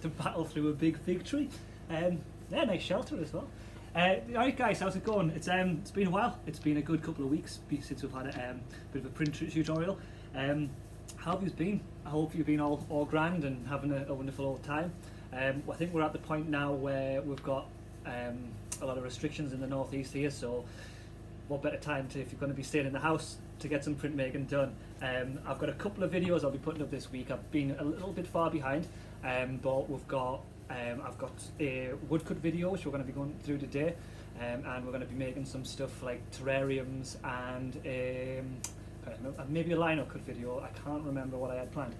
to battle through a big fig tree. Yeah, nice shelter as well. Alright guys, how's it going? It's been a while. It's been a good couple of weeks since we've had a bit of a print tutorial. How have you been? I hope you've been all grand and having a wonderful old time. I think we're at the point now where we've got a lot of restrictions in the northeast here, so what better time to, if you're going to be staying in the house, to get some printmaking done. I've got a couple of videos I'll be putting up this week. I've been a little bit far behind, but we've got I've got a woodcut video which we're going to be going through today, and we're going to be making some stuff like terrariums and maybe a lino cut video. I can't remember what I had planned.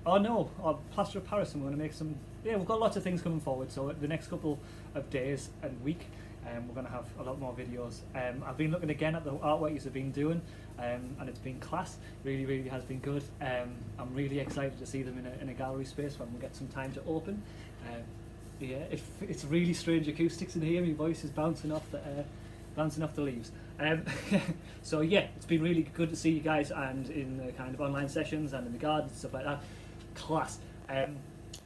Oh no, plaster of Paris, and we're going to make some. Yeah, we've got lots of things coming forward, so the next couple of days and week we're going to have a lot more videos. I've been looking again at the artwork you've been doing, and it's been class. Really has been good. I'm really excited to see them in a gallery space when we get some time to open. Yeah, it's really strange acoustics in here. My voice is bouncing off the leaves. So yeah, it's been really good to see you guys, and in the kind of online sessions and in the garden and stuff like that. Class.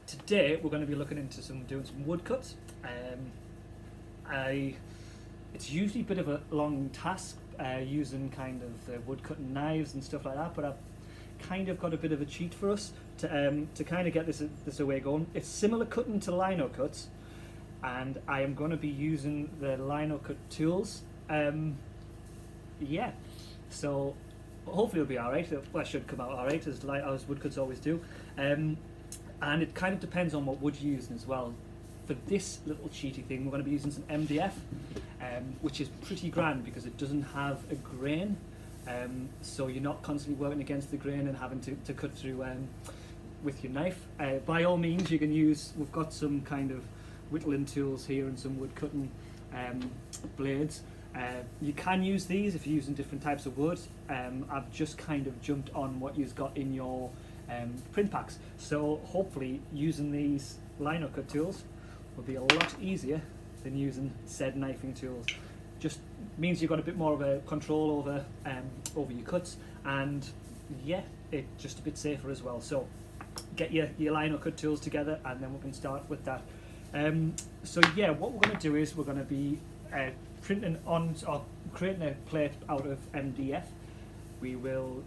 Today we're going to be looking into doing some woodcuts. It's usually a bit of a long task using kind of wood cutting knives and stuff like that, but I've kind of got a bit of a cheat for us to kind of get this away going. It's similar cutting to lino cuts, and I am going to be using the lino cut tools. Yeah, so hopefully it'll be alright. Well, it should come out alright, as woodcuts always do. And it kind of depends on what wood you're using as well. For this little cheaty thing, we're going to be using some MDF, which is pretty grand because it doesn't have a grain, so you're not constantly working against the grain and having to cut through with your knife. By all means, you can use, we've got some kind of whittling tools here and some wood cutting blades. You can use these if you're using different types of wood. I've just kind of jumped on what you've got in your print packs, so hopefully using these lino cut tools will be a lot easier than using said knifing tools. Just means you've got a bit more of a control over your cuts, and yeah, it's just a bit safer as well. So get your lino cut tools together, and then we can start with that. So yeah, what we're going to do is we're going to be printing on or creating a plate out of MDF. We will.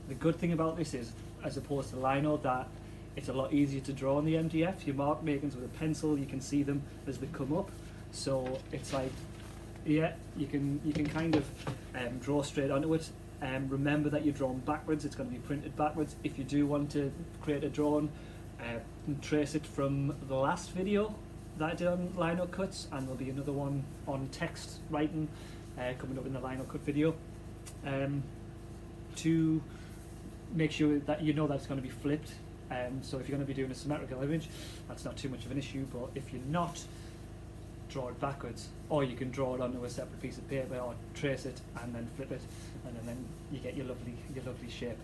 The good thing about this is, as opposed to lino, that it's a lot easier to draw on the MDF. Your mark makings with a pencil, you can see them as they come up. So it's like, yeah, you can kind of draw straight onto it. Remember that you're drawn backwards. It's going to be printed backwards. If you do want to create a drawing, trace it from the last video that I did on lino cuts, and there'll be another one on text writing coming up in the lino cut video, to make sure that you know that it's going to be flipped. So if you're going to be doing a symmetrical image, that's not too much of an issue, but if you're not, draw it backwards, or you can draw it onto a separate piece of paper or trace it and then flip it, and then you get your lovely shape.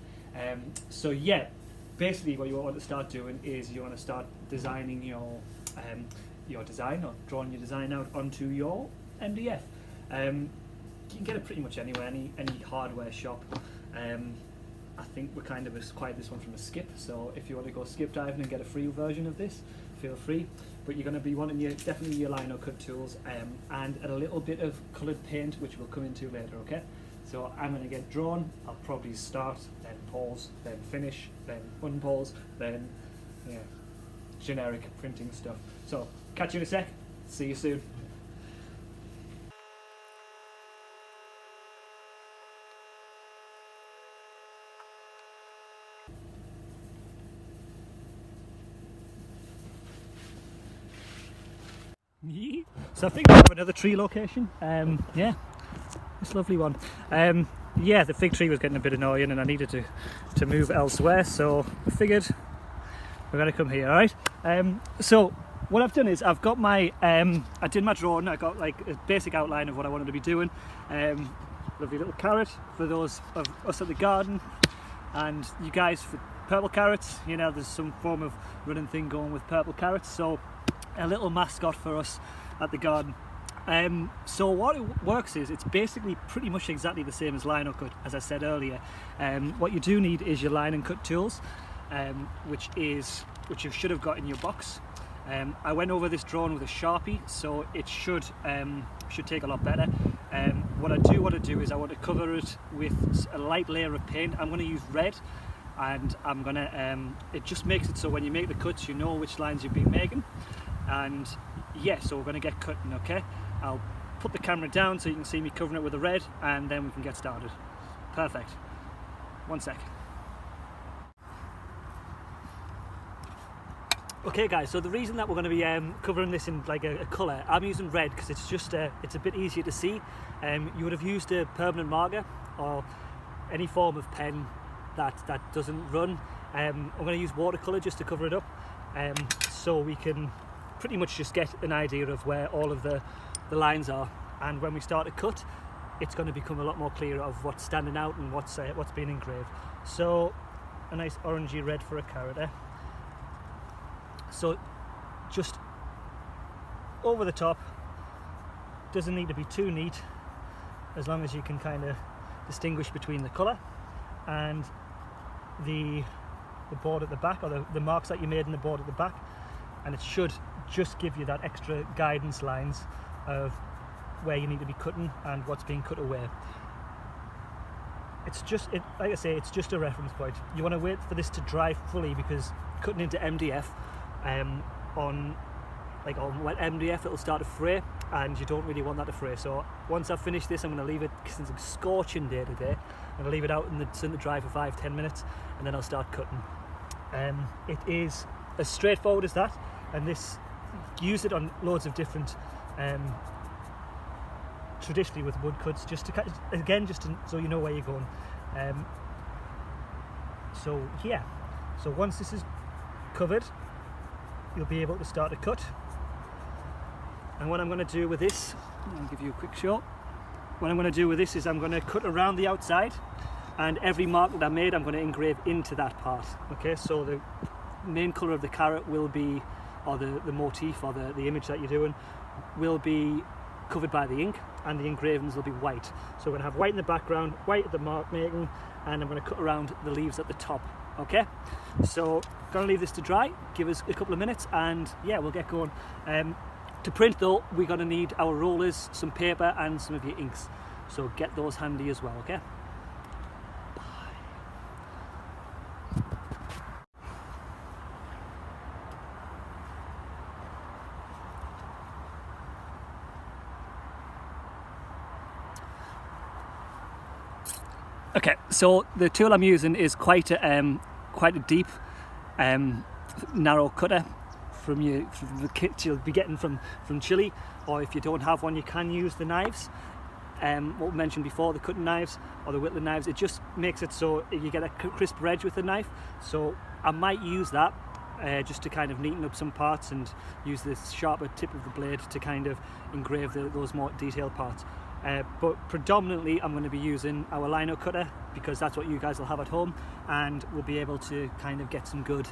So yeah, basically what you want to start doing is you want to start designing your design, or drawing your design out onto your MDF. You can get it pretty much anywhere, any hardware shop. I think we kind of acquired this one from a skip, so if you want to go skip diving and get a free version of this, feel free. But you're going to be wanting definitely your lino cut tools, and a little bit of coloured paint, which we'll come into later, okay? So I'm going to get drawn. I'll probably start, then pause, then finish, then unpause, then yeah, generic printing stuff. So catch you in a sec. See you soon. So I think we have another tree location. Yeah, this lovely one. Yeah, the fig tree was getting a bit annoying, and I needed to move elsewhere, so I figured we're going to come here. All right. So what I've done is I've got my I did my drawing. I got like a basic outline of what I wanted to be doing. Lovely little carrot for those of us at the garden, and you guys for purple carrots. You know, there's some form of running thing going with purple carrots, so a little mascot for us at the garden. So what it works is, it's basically pretty much exactly the same as lino cut, as I said earlier. What you do need is your line and cut tools. which you should have got in your box. I went over this drawing with a Sharpie, so it should take a lot better. What I want to do is I want to cover it with a light layer of paint. I'm going to use red, and I'm going to it just makes it so when you make the cuts you know which lines you've been making. And yeah, so we're going to get cutting. Okay, I'll put the camera down so you can see me covering it with the red, and then we can get started. Perfect. One sec. Okay guys, so the reason that we're going to be covering this in like a colour, I'm using red because it's just it's a bit easier to see. You would have used a permanent marker or any form of pen that doesn't run. I'm going to use watercolour just to cover it up, so we can pretty much just get an idea of where all of the lines are, and when we start to cut it's going to become a lot more clear of what's standing out and what's being engraved. So a nice orangey red for a character. So just over the top, doesn't need to be too neat, as long as you can kind of distinguish between the colour and the board at the back, or the marks that you made in the board at the back, and it should just give you that extra guidance lines of where you need to be cutting and what's being cut away. It's just, like I say, it's just a reference point. You want to wait for this to dry fully, because cutting into MDF on wet MDF it'll start to fray, and you don't really want that to fray. So once I've finished this, I'm going to leave it, because it's a scorching day today, I'm going to leave it out in the sun to dry for 5-10 minutes, and then I'll start cutting. It is as straightforward as that, and this, use it on loads of different traditionally with wood cuts, just to so you know where you're going. So yeah, so once this is covered, you'll be able to start to cut. And what I'm going to do with this, I'll give you a quick show. What I'm going to do with this is I'm going to cut around the outside, and every mark that I made I'm going to engrave into that part. Okay, so the main colour of the carrot will be, or the motif, or the image that you're doing will be covered by the ink, and the engravings will be white. So we're going to have white in the background, white at the mark making, and I'm going to cut around the leaves at the top. Okay, so going to leave this to dry, give us a couple of minutes, and yeah, we'll get going. To print though, we're going to need our rollers, some paper, and some of your inks, so get those handy as well. Okay. Okay, so the tool I'm using is quite a deep, narrow cutter from the kit you'll be getting from Chilli, or if you don't have one, you can use the knives. What we mentioned before, the cutting knives or the whittling knives, it just makes it so you get a crisp edge with the knife. So I might use that just to kind of neaten up some parts, and use this sharper tip of the blade to kind of engrave those more detailed parts. But predominantly I'm going to be using our lino cutter, because that's what you guys will have at home, and we'll be able to kind of get some good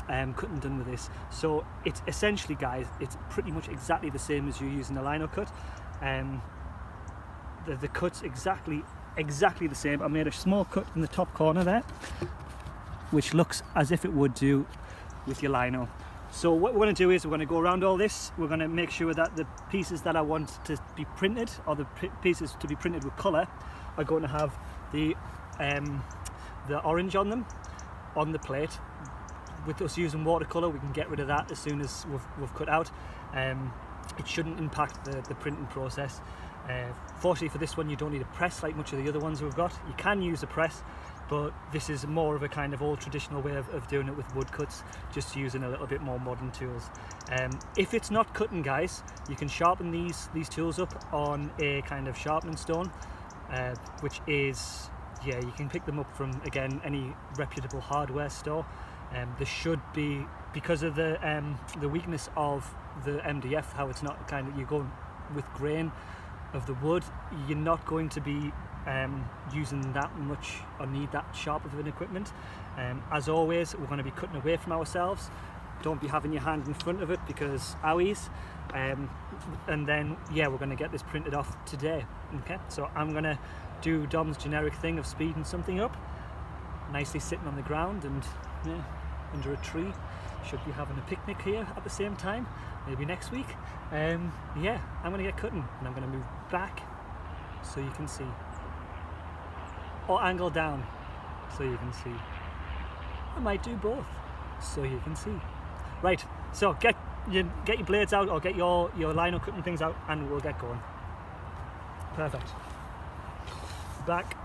cutting done with this. So it's essentially, guys, it's pretty much exactly the same as you using a lino cut. The cut's exactly the same. I made a small cut in the top corner there, which looks as if it would do with your lino. So what we're going to do is we're going to go around all this. We're going to make sure that the pieces that I want to be printed, or the pieces to be printed with colour, are going to have the orange on them, on the plate. With us using watercolour, we can get rid of that as soon as we've cut out. It shouldn't impact the printing process. Fortunately for this one, you don't need a press like much of the other ones we've got. You can use a press, but this is more of a kind of old traditional way of doing it with wood cuts, just using a little bit more modern tools. If it's not cutting, guys, you can sharpen these tools up on a kind of sharpening stone, which is, yeah, you can pick them up from, again, any reputable hardware store. There should be, because of the weakness of the MDF, how it's not kind of, you're going with grain of the wood, you're not going to be using that much or need that sharp of an equipment. As always, we're going to be cutting away from ourselves. Don't be having your hand in front of it, because owies. And then, yeah, we're going to get this printed off today. Okay, so I'm going to do Dom's generic thing of speeding something up, nicely sitting on the ground and yeah, under a tree. Should be having a picnic here at the same time, maybe next week. Yeah, I'm gonna get cutting and I'm gonna move back so you can see, or angle down so you can see. I might do both so you can see. Right, so get your blades out, or get your lino cutting things out, and we'll get going. Perfect. Back.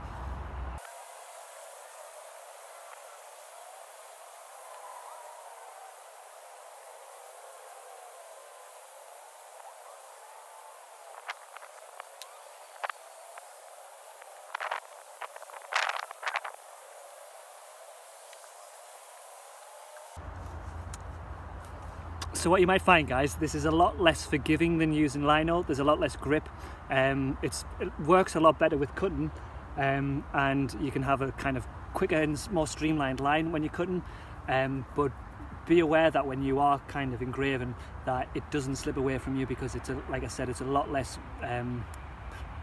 So what you might find, guys, this is a lot less forgiving than using lino. There's a lot less grip. It works a lot better with cutting, and you can have a kind of quicker and more streamlined line when you're cutting. But be aware that when you are kind of engraving, that it doesn't slip away from you, because it's like I said, it's a lot less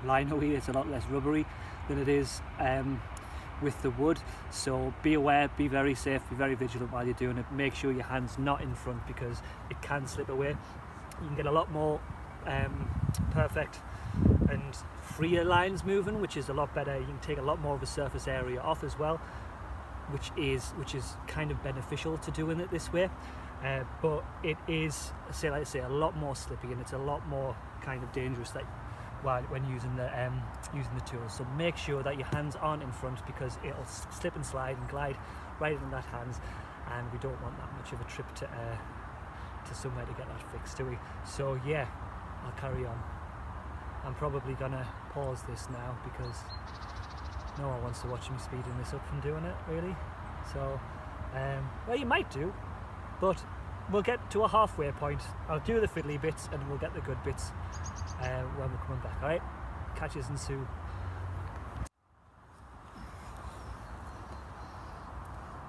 lino-y, it's a lot less rubbery than it is with the wood. So be aware, be very safe, be very vigilant while you're doing it. Make sure your hand's not in front, because it can slip away. You can get a lot more perfect and freer lines moving, which is a lot better. You can take a lot more of the surface area off as well, which is kind of beneficial to doing it this way. But it is, like I say, a lot more slippy, and it's a lot more kind of dangerous when using the tools. So make sure that your hands aren't in front, because it'll slip and slide and glide right in that hands, and we don't want that much of a trip to somewhere to get that fixed, do we? So yeah, I'll carry on. I'm probably gonna pause this now, because no one wants to watch me speeding this up and doing it, really. So well, you might do, but we'll get to a halfway point. I'll do the fiddly bits and we'll get the good bits when we're coming back. Alright, catch us in soon.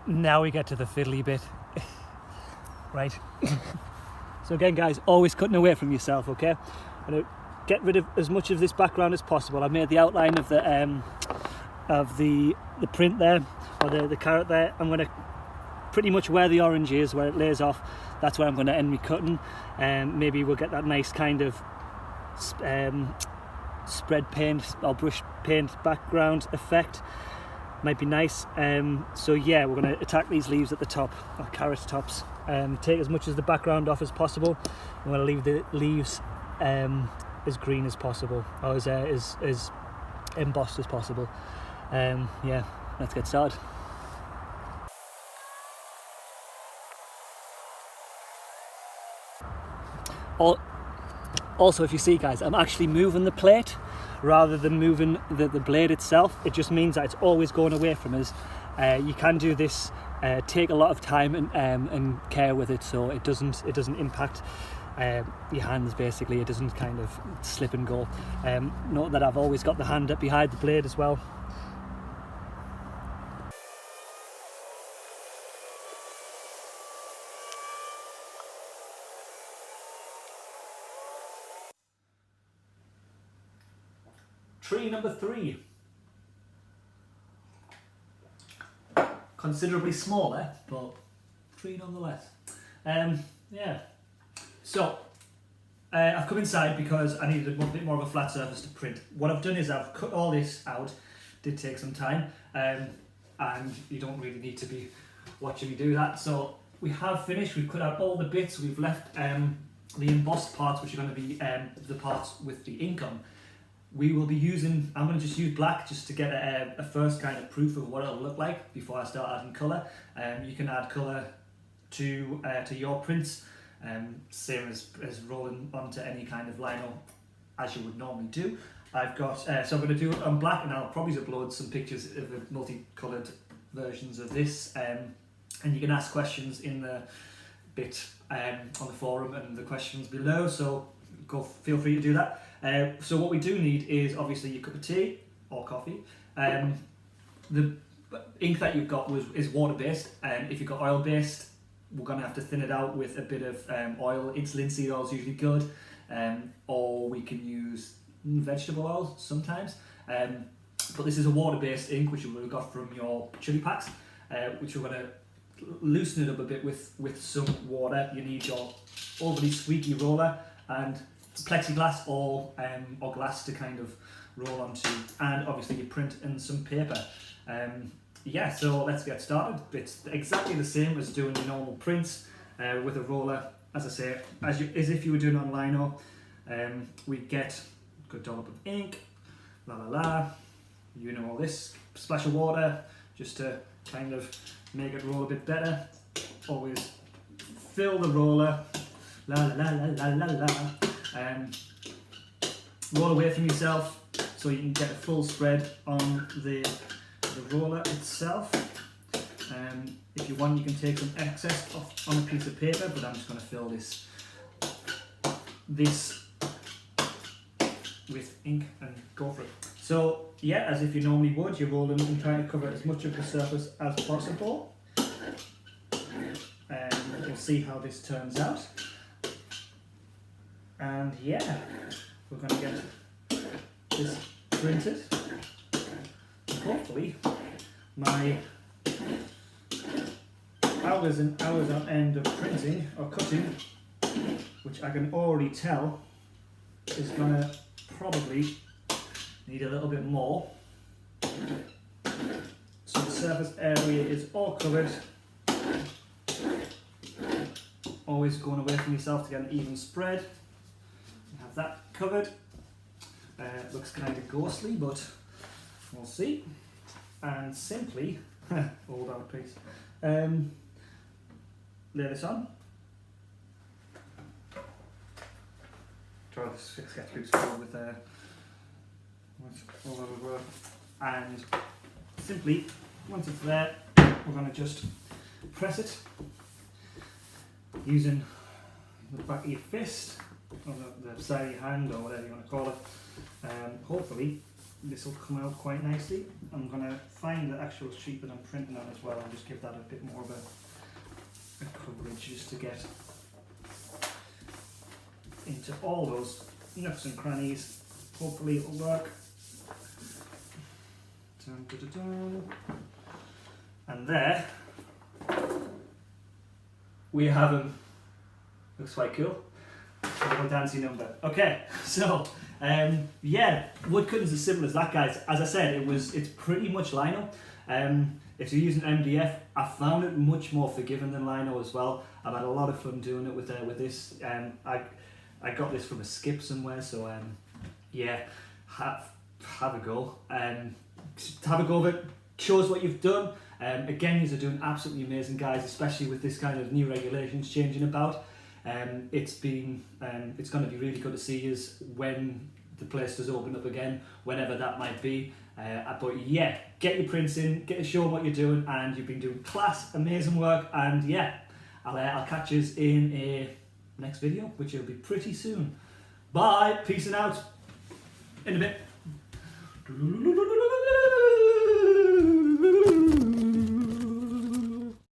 Now we get to the fiddly bit. Right. So again, guys, always cutting away from yourself, okay? And get rid of as much of this background as possible. I've made the outline of the print there, or the carrot there. I'm going to pretty much where the orange is, where it lays off, that's where I'm going to end me cutting. Maybe we'll get that nice kind of spread paint or brush paint background effect. Might be nice. So yeah, we're going to attack these leaves at the top, or carrot tops. Take as much of the background off as possible. I'm going to leave the leaves as green as possible, or as embossed as possible. Yeah, let's get started. Also, if you see, guys, I'm actually moving the plate rather than moving the blade itself. It just means that it's always going away from us. You can do this, take a lot of time and care with it, so it doesn't impact your hands. Basically, it doesn't kind of slip and go. Note that I've always got the hand up behind the blade as well. Tree number 3. Considerably smaller, but tree nonetheless. Yeah. So I've come inside because I needed a bit more of a flat surface to print. What I've done is I've cut all this out. Did take some time, and you don't really need to be watching me do that. So we have finished. We've cut out all the bits. We've left the embossed parts, which are going to be the parts with the ink on. We will be using, I'm going to just use black just to get a first kind of proof of what it'll look like before I start adding colour. You can add colour to your prints, same as rolling onto any kind of lino as you would normally do. I've got, so I'm going to do it on black, and I'll probably upload some pictures of the multicoloured versions of this, and you can ask questions in the bit on the forum and the questions below, so feel free to do that. So what we do need is obviously your cup of tea or coffee. The ink that you've got is water based, and if you've got oil based, we're going to have to thin it out with a bit of oil. It's linseed oil is usually good, or we can use vegetable oil sometimes. but this is a water-based ink which you would have got from your Chilli packs, which we're going to loosen it up a bit with some water. You need your overly squeaky roller and plexiglass or glass to kind of roll onto, and obviously your print and some paper. Yeah, so let's get started. It's exactly the same as doing your normal prints with a roller. As I say, as if you were doing on lino. We get a good dollop of ink, la la la, you know all this, splash of water just to kind of make it roll a bit better. Always fill the roller, la la la la la la la, roll away from yourself so you can get a full spread on the roller itself. If you want, you can take some excess off on a piece of paper, but I'm just going to fill this with ink and go for it. So yeah, as if you normally would, you're rolling and trying to cover as much of the surface as possible. We'll see how this turns out. And yeah, we're going to get this printed. Hopefully my hours and hours on end of printing or cutting, which I can already tell is going to probably need a little bit more. So the surface area is all covered. Always going away from yourself to get an even spread. You have that covered. Looks kind of ghostly, but we'll see. And simply, hold on please, lay this on. Try this sketch loose with all over work. And simply, once it's there, we're going to just press it using the back of your fist, or the side of your hand, or whatever you want to call it. Hopefully this will come out quite nicely. I'm going to find the actual sheet that I'm printing on as well and just give that a bit more of a coverage just to get into all those nooks and crannies. Hopefully it'll work. Dun, dun, dun, dun. And there we have him. Looks quite cool. A little dancing number. Okay, so yeah, woodcut is as simple as that, guys. As I said, it's pretty much lino. If you're using MDF, I found it much more forgiving than lino as well. I've had a lot of fun doing it with this. I got this from a skip somewhere, so yeah, have a go. Have a go of it. Shows what you've done. Again, you're doing absolutely amazing, guys, especially with this kind of new regulations changing about. It's going to be really good to see you when the place does open up again, whenever that might be. But yeah, get your prints in, get to show what you're doing, and you've been doing class, amazing work. And yeah, I'll catch you in a next video, which will be pretty soon. Bye, peace and out. In a bit.